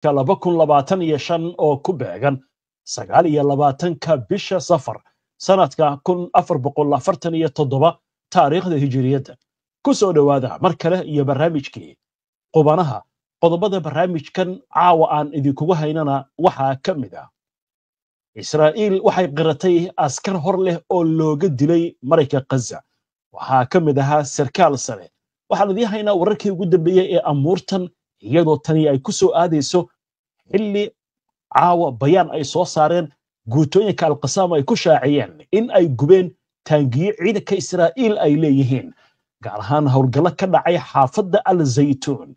2025 oo ku beegan 29-ka bisha Safar sanadka 1447 taariikhda hijriyada ku soo dhawaada mar kale iyo barnaamijkii qubanaha qodobada barnaamijkan caawa aan idinkugu haynana waxaa ka mid ah Israa'iil waxay qiratay askar hor leh oo looga dilay Maraykanka Gaza waxaa ka mid ahaa sarkaal sare waxaan idin haynaa wararkii ugu dambeeyay ee amuurtan iyadoo tani ay ku soo aadayso xilli caawa bayaan ay soo saareen guutooyinka Al-Qassam ay ku shaaciyeen in ay gubeen taangiyo ciidanka Israa'iil ay leeyihiin gaar ahaan howlgallo ka dhacay xaafadda Al-Zaytuun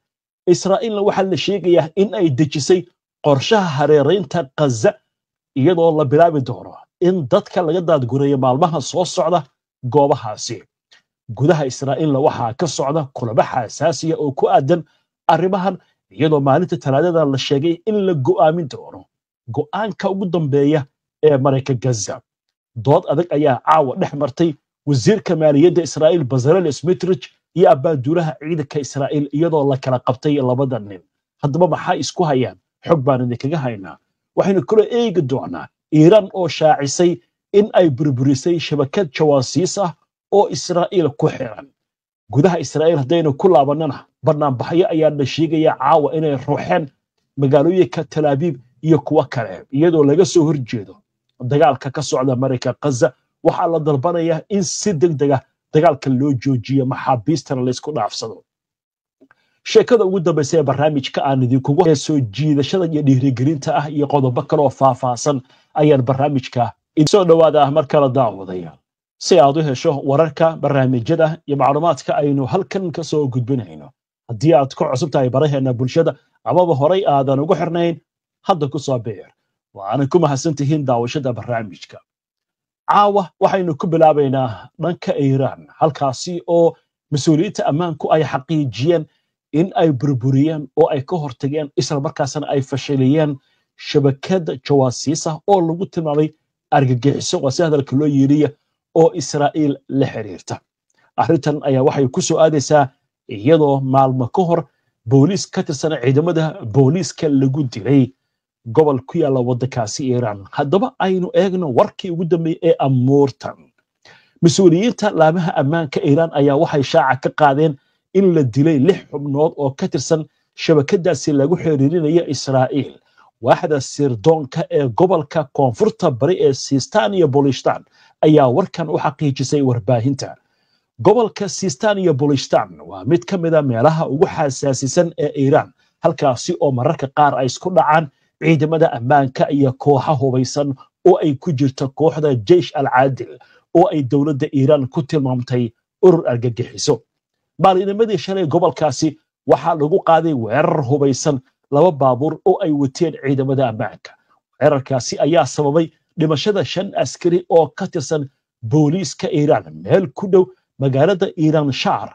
Israa'iilna waxaa la sheegayaa in ay dejisay qorshaha hareeraynta Gaza iyadoo la bilaabi doono in dadka laga daadgureeyo maalmaha soo socda goobahaasi gudaha Israa'iilna waxaa ka socda kulamo xasaasiya oo ku aadan arrimahan iyadoo maalinta Talaadada la sheegay in la go'aamin doono go'aanka ugu dambeeya ee Maraykanka Gaza dood adag ayaa caawa dhex martay wasiirka maaliyadda Israa'iil Bezalel Smotrich iyo abaaduulaha ciidanka Israa'iil iyadoo la kala qabtay labada nin haddaba maxay isku hayaan xog baan idinkaga haynaa waxaynu kula eegi doonaa Iiraan oo shaacisay in ay burburisay shabakad jawaasiis ah oo Israa'iil ku xiran gudaha Israa'iil hadaynu ku laabanana barnaamijyo ayaa la sheegaya caawa inay ruuxeen magaalooyinka Tel Aviv iyo kuwa kale iyadoo laga soo horjeedo dagaalka ka socda Maraykanka Gaza waxaa la dalbanayaa in si degdeg ah dagaalka loo joojiyo maxaabiistana la isku dhaafsado sheekada ugu dambaysa ee barnaamijka aan idinkugu soo jiidashada iyo dhiirigelinta ah iyo qodobo kale oo faahfaahsan ayaan barnaamijka soo dhawaada mar kale daawadaya si aad u hesho wararka barnaamijyada iyo macluumaadka aynu halkan ka soo gudbinayno haddii aad ku cusub tahay baraheena bulshada amaba horay aadan ugu xirnayn hadda ku soo beer waana ku mahadsantihiin daawashada barnaamijka caawa waxaynu ku bilaabaynaa dhanka Iiraan halkaasi oo mas'uuliyiinta ammaanku ay xaqiijiyeen in ay burburiyeen oo ay ka hortageen isla markaasna ay fashiliyeen shabakad jawaasiis ah oo lagu tilmaamay argagixiso oo si hadalka loo yeeriyo oo Israa'iil la xiriirta arrintan ayaa waxay ku soo aadaysaa iyadoo maalmo ka hor booliis ka tirsan ciidamada booliiska lagu dilay gobol ku yaala waddankaasi Iiraan haddaba aynu eegno warkii ugu dambeeyay ee amuurtan mas'uuliyiinta laamaha ammaanka Iiraan ayaa waxay shaaca ka qaadeen in la dilay 6 xubnood oo ka tirsan shabakadaasi lagu xiriirinayo Israa'iil waaxda sirdoonka ee gobolka koonfurta bari ee Sistan iyo Buluchistan ayaa warkan u xaqiijisay warbaahinta gobolka Sistan iyo Buluchistan waa mid ka mid ah meelaha ugu xasaasisan ee Iiraan halkaasi oo mararka qaar ay isku dhacaan ciidamada ammaanka iyo kooxaha hubaysan oo ay ku jirto kooxda Jaysh al-Adil oo ay dawladda Iiraan ku tilmaamtay urur argagixiso maalinimadii shalay gobolkaasi waxaa lagu qaaday weerar hubaysan 2 baabuur oo ay wateen ciidamada ammaanka weerarkaasi ayaa sababay dhimashada 5 askari oo ka tirsan booliiska Iiraan meel ku dhow magaalada Iiraan Shaar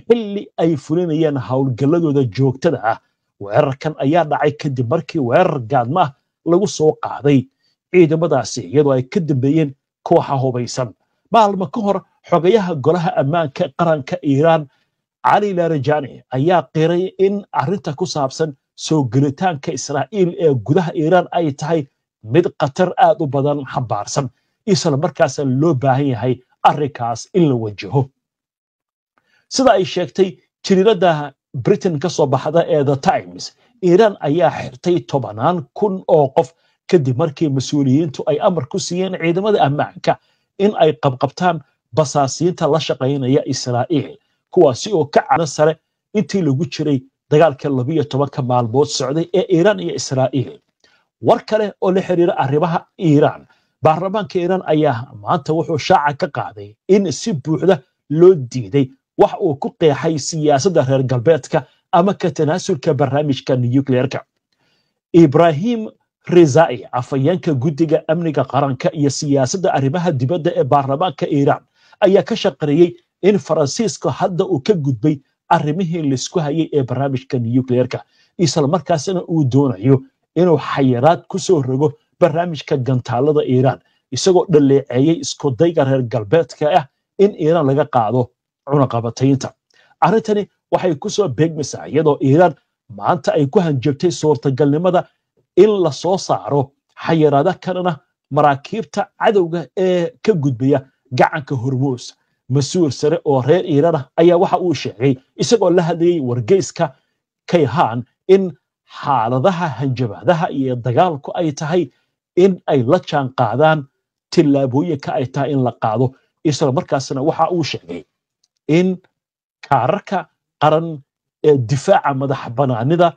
xilli ay fulinayeen howlgalladooda joogtada ah weerarkan ayaa dhacay kadib markii weerar gaadma ah lagu soo qaaday ciidamadaasi iyadoo ay ka dambeeyeen kooxa hubaysan maalmo ka hor xogayaha golaha ammaanka qaranka Iiraan Ali Larijani ayaa qiray in arrinta ku saabsan soo gelitaanka Israa'iil ee gudaha Iiraan ay tahay mid qatar aad u badan xambaarsan isla markaas loo baahan yahay arrinkaas in la wajaho sida ay sheegtay jariirada Britain ka soo baxda ee The Times Iiraan ayaa xirtay 10,000 oo qof kadib markii mas'uuliyiintu ay amar ku siiyeen ciidamada ammaanka in ay qabqabtaan basaasiinta la shaqeynaya Israa'iil kuwaasi oo ka cana sare intii lagu jiray dagaalka 12 maalmood socday ee Iiraan iyo Israa'iil war kale oo la xiriira arrimaha Iiraan baarlamaanka Iiraan ayaa maanta wuxuu shaaca ka qaaday in si buuxda loo diiday wax uu ku qeexay siyaasadda reer galbeedka ama ka tanaasulka barnaamijka nuclearka Ibrahim Rizai afayeenka guddiga amniga qaranka iyo siyaasadda arrimaha dibadda ee baarlamaanka Iiraan ayaa ka shaqeeyay in Faransiiska hadda uu ka gudbay arrimihii la isku hayay ee barnaamijka nuclearka isla markaasna uu doonayo inuu xayiraad ku soo rogo barnaamijka gantaalada Iiraan isagoo dhaleeceeyay isku dayga reer galbeedka ah in Iiraan laga qaado cunaqabataynta arrintani waxay ku soo beegmaysaa iyadoo Iiraan maanta ay ku hanjabtay suurtagalnimada in la soo saaro xayiraado kalena maraakiibta cadowga ee ka gudbaya gacanka Hormuz. Mas-uul sare oo reer Iiraan ah ayaa waxa uu sheegay isagoo la hadlayay wargeyska Kayhan in xaaladaha hanjabaadaha iyo dagaalku ay tahay in ay la jaan qaadaan tillaabooyinka ay tahay in la qaado. isla markaasna waxa uu sheegay in kaararka qaran ee difaaca madax banaanida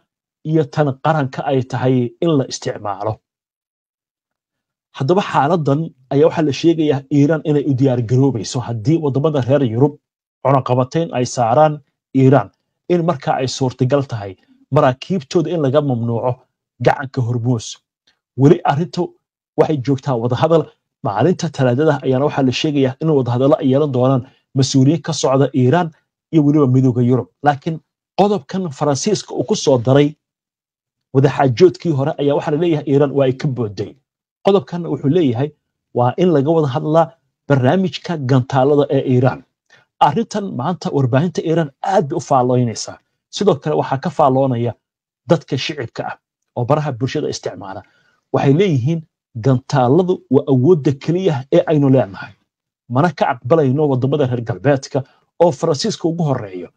iyo tan qaranka ay tahay in la isticmaalo. haddaba xaaladan ayaa waxaa la sheegayaa Iiraan inay u diyaar garoobayso haddii wadamada reer Yurub cunaqabatayn ay saaraan Iiraan in markaa ay suurtagal tahay maraakiibtooda in laga mamnuuco gacanka Hormuz. weli arrintu waxay joogtaa wadahadal. maalinta talaadada ayaana waxaa la sheegayaa in wadahadallo ay yeelan doonaan mas-uuliyiin ka socda Iiraan iyo weliba midowga Yurub. laakiin qodobkan Faransiiska uu ku soo daray wadaxaajoodkii hore ayaa waxaa la leeyahay Iiraan waa ay ka booday. qodobkan wuxuu leeyahay waa in laga wada hadlaa barnaamijka gantaalada ee Iiraan. arrintan maanta warbaahinta Iiraan aad bay u faalloonaysaa. sidoo kale waxaa ka faalloonaya dadka shicibka ah oo baraha bulshada isticmaala. waxay leeyihiin gantaaladu waa awoodda keliya ee aynu leenahay, mana ka aqbalayno wadamada reer galbeedka oo Faransiiska ugu horeeyo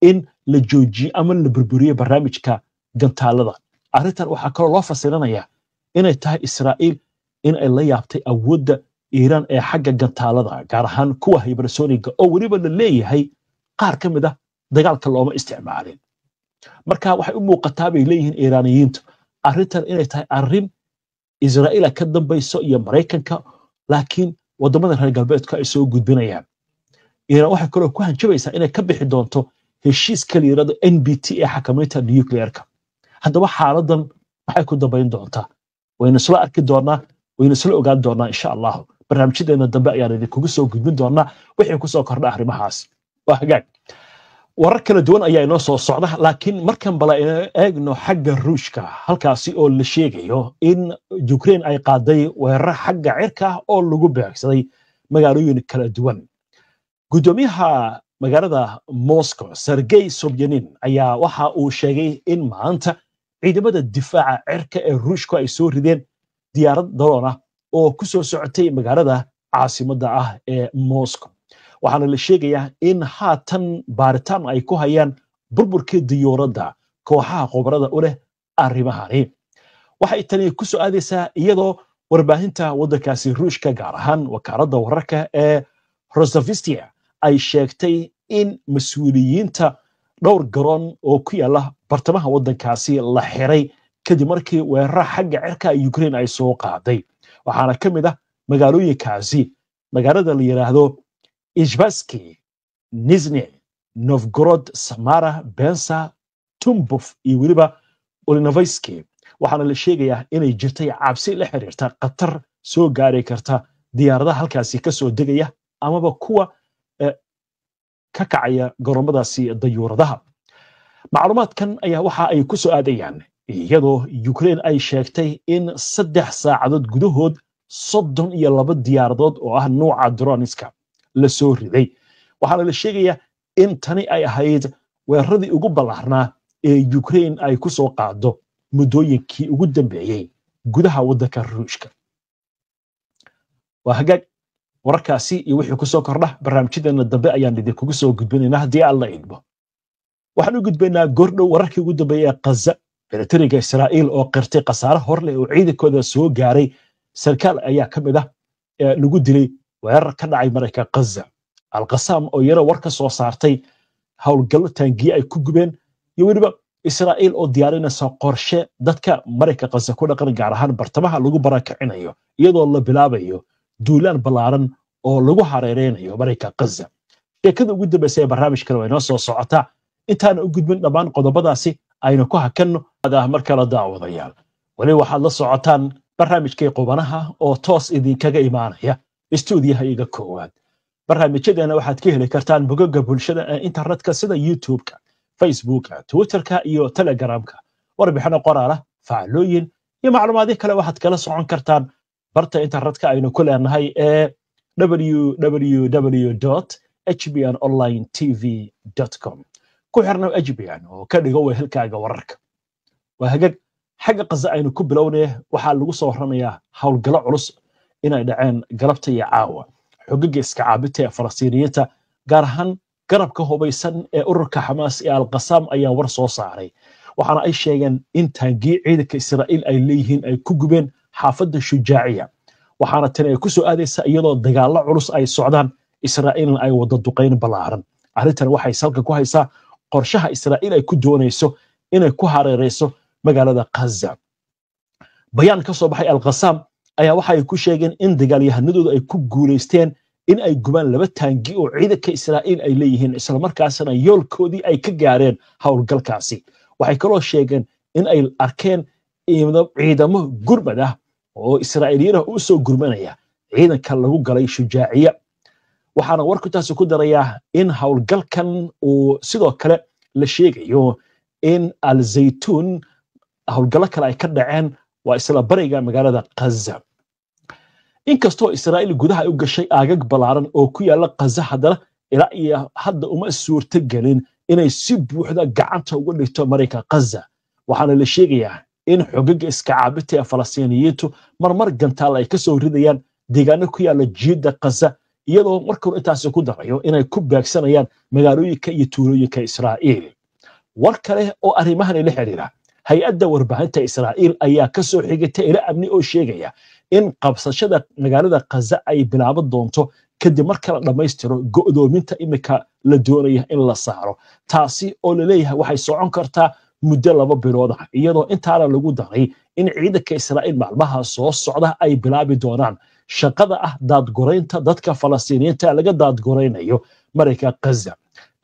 in la joojiyo ama la burburiyo barnaamijka gantaalada. arrintan waxaa kaloo loo fasiranayaa inay tahay Israa'iil in ay la yaabtay awoodda Iiraan ee xagga gantaalada, gaar ahaan kuwa hypersoniga oo weliba la leeyahay qaar ka mid ah dagaalka looma isticmaalin. marka waxay u muuqataa bay leeyihiin Iiraaniyiintu arrintan inay tahay arrin Israa'iil ka dambayso iyo Mareykanka, laakiin wadamada reer galbeedka ay soo gudbinayaan. Iiraan waxay kaloo ku hanjabaysaa inay ka bixi doonto heshiiska la yiraahdo NPT ee xakamaynta nuclearka. haddaba xaaladan waxay ku dambayn doontaa wayna isla arki doonaa, wayna isla ogaan doonaa insha Allah. barnaamijyadeena dambe ayaan idinkugu soo gudbin doonaa wixii ku soo kordha arrimahaas. waa hagaag warar kala duwan ayaa inoo soo socda, laakiin markan bala eegno xagga Ruushka, halkaasi oo la sheegayo in Ukraine ay qaaday weerar xagga cirka ah oo lagu beegsaday magaalooyin kala duwan. gudoomiyaha magaalada Moscow Sergey Sobyanin ayaa waxa uu sheegay in maanta ciidamada difaaca cirka ee Ruushka ay soo rideen diyaarad daroon ah oo ku soo socotay magaalada caasimadda ah ee Moscow. waxaana la sheegayaa in haatan baaritaan ay ku hayaan burburkii diyaaradda kooxaha khubarada u leh arrimahani. waxay tani ku soo aadaysaa iyadoo warbaahinta waddankaasi Ruushka, gaar ahaan wakaaladda wararka ee Rosavistia, ay sheegtay in mas-uuliyiinta dhowr garoon oo ku yaala bartamaha waddankaasi la xiray kadib markii weerar xagga cirka Ukraine ay soo qaaday. waxaana ka mid ah magaalooyinkaasi magaalada la yiraahdo Izhbaysky, Nizhny Novgorod, Samara, Penza, Tumbov iyo weliba Olinovaysky. waxaana la sheegayaa inay jirtay cabsi la xiriirta khatar soo gaari karta diyaaradaha halkaasi ka soo degaya amaba kuwa ka kacaya garoomadaasi dayuuradaha. macluumaadkan ayaa waxa ay ku soo aadayaan iyadoo Ukraine ay sheegtay in 3 saacadood gudahood 32 diyaaradood oo ah nooca droniska la soo riday. waxaana la sheegayaa in tani ay ahayd weeraradii ugu ballaarnaa ee Ukraine ay ku soo qaado muddooyinkii ugu dambeeyay gudaha waddanka Ruushka. waa hagaag wararkaasi iyo wixii ku soo kordha barnaamijyadeena dambe ayaan idinkugu soo gudbinaynaa haddii alla idmo. waxaan u gudbaynaa goordhow wararkii ugu dambeeyay ee Gaza. militariga Israa'iil oo qirtay khasaare hor leh oo ciidankooda soo gaaray. sarkaal ayaa ka mid ah lagu dilay weerar ka dhacay marayka Gaza. Al-Qassam oo yara war ka soo saartay howlgallo taangiye ay ku gubeen, iyo weliba Israa'iil oo diyaarinaysa qorshe dadka marayka Gaza ku dhaqan, gaar ahaan bartamaha lagu barakicinayo iyadoo la bilaabayo duulaan ballaaran oo lagu hareereynayo marayka Gaza. sheekada ugu dambeysay ee barnaamijkan way noo soo socotaa. intaan u gudbin dhammaan qodobadaasi aynu ku hakanno marka la daawadayaal. wali waxaad la socotaan barnaamijkii qubanaha oo toos idinkaga imaanaya istuudiyaha iga koowaad. barnaamijyadeena waxaad ka heli kartaan bogagga bulshada ee internetka sida YouTube-ka, Facebook-ka, Twitter-ka iyo Telegram-ka. warbixino qoraal ah, faallooyin iyo macluumaadyo kale waxaad kala socon kartaan barta internetka aynu ku leenahay ee www.hbnonlinetv.com. ku xirna ajbiyan oo ka dhigo wehelkaaga wararka waa hagaag xagga qaza aynu ku bilownay waxaa lagu soo warramayaa howlgalo culus inay dhaceen galabta iyo caawa xogaga iska caabinta ee falastiiniyiinta gaar ahaan garabka hubaysan ee ururka xamaas ee al-qasaam ayaa war soo saaray waxaana ay sheegeen in taangii ciidanka israa'iil ay leeyihiin ay ku gubeen xaafadda shujaaciya waxaana tani ay ku soo aadaysa iyadoo dagaallo culus ay socdaan israa'iilna ay wada duqayn ballaaran arrintan waxay salka ku haysaa qorshaha israa'iil ay ku doonayso inay ku hareerayso magaalada Gaza bayaan ka soo baxay al-qasaam ayaa waxay ku sheegeen in dagaalyahanadooda ay ku guuleysteen in ay gubaan laba taangi oo ciidanka Israa'iil ay leeyihiin isla markaasna yoolkoodii ay ka gaareen howlgalkaasi waxay kaloo sheegeen in ay arkeen ciidamo gurmad ah oo Israa'iiliyiin u soo gurmanaya ciidanka lagu galay shujaaciya waxaana warkutaasi ku darayaa in howlgalkan uu sidoo kale la sheegayo in al-Zaytun howlgallo kale ay ka dhaceen waa isla bariga magaalada Gaza inkastoo Israa'iil gudaha u gashay aagag balaaran oo ku yaala Gaza haddana ilaa iyo hadda uma suurto gelin inay si buuxda gacanta uga dhigto marayka Gaza waxaana la sheegayaa in xogaga iska caabinta ee falastiiniyiintu marmar gantaal ay ka soo ridayaan deegaano ku yaala jiida Gaza iyadoo markuu intaas ku darayo inay ku beegsanayaan magaalooyinka iyo tuulooyinka Israa'iil war kale oo arrimahan la xiriira hay'adda warbaahinta Israa'iil ayaa ka soo xigtay ila amni oo sheegaya in qabsashada magaalada Gaza ay bilaaban doonto kadib marka la dhameystiro go'doominta imika la doonaya in la saaro taasi oo la leeyahay waxay socon kartaa muddo 2 bilood ah iyadoo intaana lagu daray in ciidanka Israa'iil maalmaha soo socda ay bilaabi doonaan shaqada ah daadgoreynta dadka Falastiiniyiinta laga daadgoreynayo marayka Gaza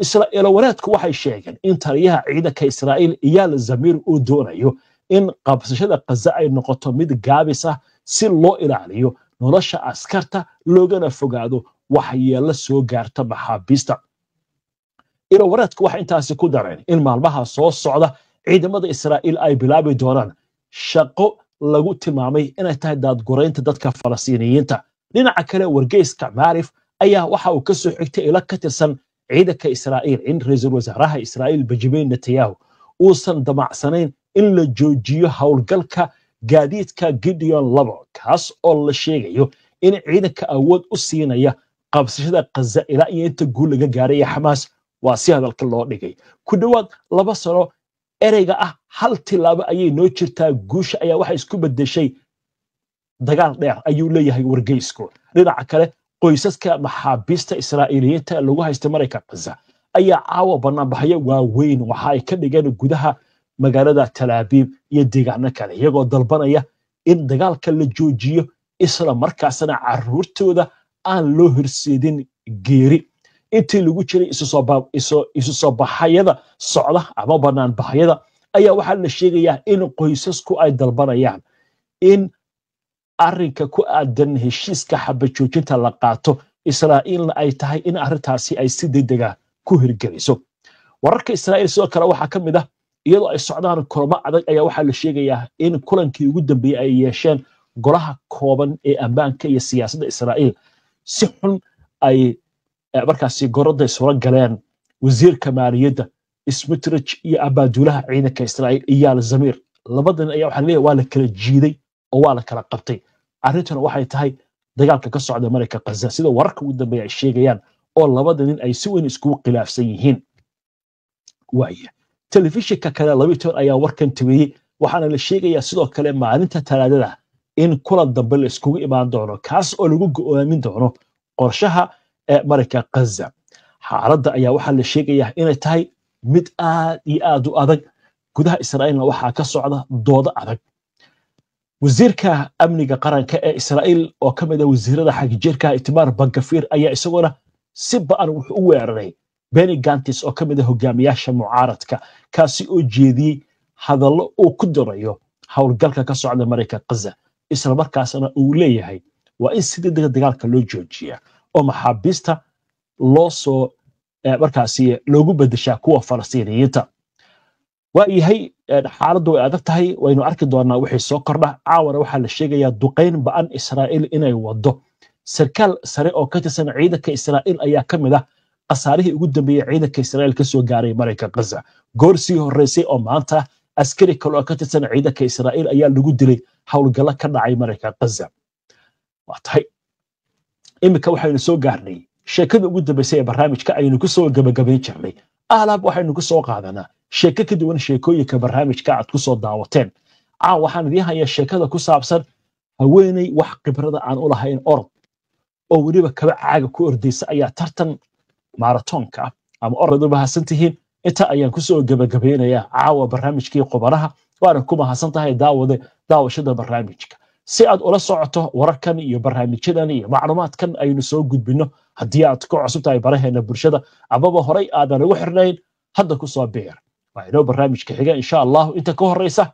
Israa'iil walaadku waxay sheegeen in taliyaha ciidanka Israa'iil Eyal Zamir uu doonayo in qabsashada Gaza ay noqoto mid gaabis ah si loo ilaaliyo nolosha askarta loogana fogaado waxyeello soo gaarta maxaabiista walaadku waxay intaasi ku dareen in maalmaha soo socda ciidamada Israa'iil ay bilaabi doonaan shaqo lagu tilmaamay inay tahay daadgoreynta dadka Falastiiniyiinta dhinaca kale wargeyska Maarif ayaa waxa uu ka soo xigtay ila ka tirsan ciidanka Israa'iil in ra'iisul wasaaraha Israa'iil Benjamin Netanyahu uusan damacsanayn in la joojiyo howlgalka gaadiidka Gideon Labo kaas oo la sheegayo in ciidanka awood u siinaya qabsashada Gaza ilaa iyo inta guul laga gaaray Xamaas waa si hadalka loo dhigay ku dhawaad 2 sano ereyga ah hal tilaabo ayay noo jirtaa guusha ayaa waxa isku bedeshay dagaal dheer ayuu leeyahay wargeysku dhinaca kale qoysaska maxaabiista Israa'iiliyiinta lagu haysta marayka Gaza ayaa caawa banaanbaxyo waaweyn waxa ay ka dhigeen gudaha magaalada Tel Aviv iyo deegaano kale iyagoo dalbanaya in dagaalka la joojiyo isla markaasna caruurtooda aan loo horseedin geeri intii lagu jiray isu soo baxayada socda ama banaanbaxyada ayaa waxaa la sheegayaa in qoysasku ay dalbanayaan in arrinka ku aadan heshiiska xabad joojinta la qaato Israa'iilna ay tahay in arrintaasi ay si degdeg ah ku hirgeliso wararka Israa'iil sidoo kale waxaa ka mid ah iyadoo ay socdaan kulamo adag ayaa waxaa la sheegayaa in kulankii ugu dambeeyay ay yeesheen golaha kooban ee ammaanka iyo siyaasadda Israa'iil si xun ay markaasi gorodda soo galeen wasiirka maaliyadda Smotrich iyo abaadulaha ciidanka Israa'iil Eyal Zamir labadan ayaa waxa leeyahay waa la kala jiiday oo waa la kala qabtay arrintan waxay tahay dagaalka ka socda marayka Gaza sida wararka ugu dambeeya ay sheegayaan oo labadan ay si weyn isku khilaafsan yihiin waaya telefishinka kale labiitoon ayaa warkan tabiyay waxaana la sheegayaa sidoo kale maalinta Talaadada in kulan dambe la iskugu imaan doono kaas oo lagu go'aamin doono qorshaha marayka Gaza xaaladda ayaa waxaa la sheegayaa inay tahay mid aad iyo aad u adag gudaha Israa'iilna waxaa ka socda doodo adag wasiirka amniga qaranka ee Israa'iil oo ka mid ah wasiirada xagjirka Itamar Ben-Gvir ayaa isaguna si ba'an wuxuu u weeraray Benny Gantz oo ka mid ah hogaamiyaasha mucaaradka kaasi oo jeediyay hadallo uu ku darayo howlgalka ka socda marayka Gaza isla markaasna uu leeyahay waa in si degdeg dagaalka loo joojiyaa oo maxaabiista loo soo markaasi loogu bedeshaa kuwa Falastiiniyiinta waayahay xaaladdu way adag tahay waynu arki doonaa wixii soo kordha caawana waxaa la sheegayaa duqeyn ba'an Israa'iil inay wado sarkaal sare oo ka tirsan ciidanka Israa'iil ayaa ka mid ah qasaarihii ugu dambeeyey ciidanka Israa'iil ka soo gaaray marayka Gaza goorsii horeysay oo maanta askari kale oo ka tirsan ciidanka Israa'iil ayaa lagu dilay howlgalo ka dhacay marayka Gaza waa tahay imika waxaynu soo gaarnay sheekada ugu dambeysay ee barnaamijka aynu ku soo gabagabayn jirnay alaab waxaynu ku soo qaadanaa sheeko ka duwan sheekooyinka barnaamijka aad ku soo daawateen waxaan idiin hayaa sheekada ku saabsan haweeney wax khibrada aan u lahayn orod oo weliba kaba caaga ku ordaysa ayaa tartan maratonka ama orod u bahasan tihiin inta ayaan ku soo gabagabeynayaa caawa barnaamijkii qubanaha waana ku mahadsan tahay daawashada barnaamijka si aad ula socoto wararkan iyo barnaamijyadan iyo macluumaadkan aynu soo gudbino haddii aad ku cusub tahay baraheena bulshada amaba horay aadan ugu xirnayn hadda ku soo biir waa inoo barnaamijka xiga insha Allah inta ka horeysa